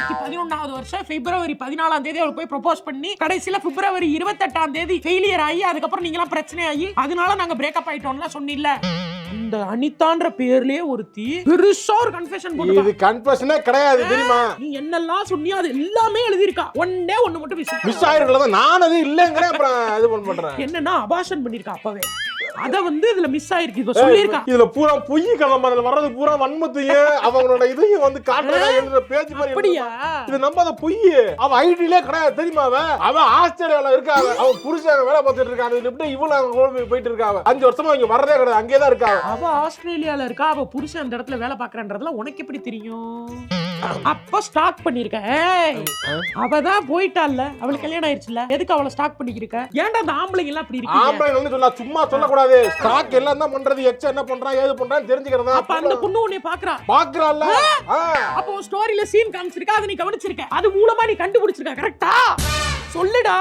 2011வது வருஷம் பிப்ரவரி 14ஆம் தேதி அவளுக்கு போய் ப்ரொபோஸ் பண்ணி கடைசியில பிப்ரவரி 28ஆம் தேதி ஃபெயிலியர் ஆகி அதுக்கப்புறம் நீங்க எல்லாம் பிரச்சனை ஆகி அதனால நாங்க பிரேக்கப் ஆயிட்டோம்ல சொன்னில்ல. இந்த அனிதான்ற பேர்லயே ஒருத்தி பெருசா ஒரு கன்ஃபெஷன் போட்டு. இது கன்ஃபெஷனே கிடையாது தெரியுமா? நீ என்னெல்லாம் சொன்னியோ அது எல்லாமே எழுதிருக்கா. ஒண்ணே ஒண்ணு மட்டும் மிஸ் ஆயிருக்கல. நான் அது இல்லங்கறேன். அப்புறம் இது பண்றேன். என்னன்னா அபார்ஷன் பண்ணிருக்கா அப்பவே. அத வந்து இதுல மிஸ் ஆயிருக்கு. இப்ப சொல்லிருக்கா. இதுல பூரா பொய் கலமா அதுல வர்றது பூரா வன்மத்தையும் அவங்களோட இதையும் வந்து காட்டுறதா எழுதுற பேஜ் மாதிரி. அப்படியா? இது நம்பாத பொய். அவ ஐடியிலே கிடையாது தெரியுமா? அவ ஆஸ்திரேலியால இருக்காங்க. அவ புருஷன் வேலை பார்த்துட்டு இருக்காங்க. இப்படி இவ்வளவு போயிட்டு இருக்காங்க. 5 வருஷமா இங்க வரதே கிடையாது. அங்கேயே தான் இருக்காங்க. அவ ஆஸ்திரேலியால இருக்கா. அவ புருஷன் அந்த இடத்துல வேலை பாக்குறன்றதுல உனக்கு எப்படி தெரியும்? அப்ப ஸ்டாக் பண்ணிருக்க. அவதான் போயிட்டால. அவளுக்கு கல்யாணம் ஆயிருச்சுல. எதுக்கு அவளை ஸ்டாக் பண்ணிக்கிருக்க? ஏன்டா அந்த ஆம்பளைங்க எல்லாம் அப்படி இருக்கீங்க? ஆம்பளைங்க வந்து சொல்ல சும்மா சொல்லக்கூடாது. ஸ்டாக் எல்லாம் தான் பண்றது. எச்ச என்ன பண்றா ஏது பண்றான்னு தெரிஞ்சுக்கிறதா. அப்ப அந்த பொண்ணு உன்னை பாக்குறால. அப்ப உன் ஸ்டோரியில சீன் காமிச்சிருக்கா. அதை நீ கவனிச்சிருக்க. அது மூலமா நீ கண்டுபிடிச்சிருக்க. கரெக்டா? சொல்லுடா.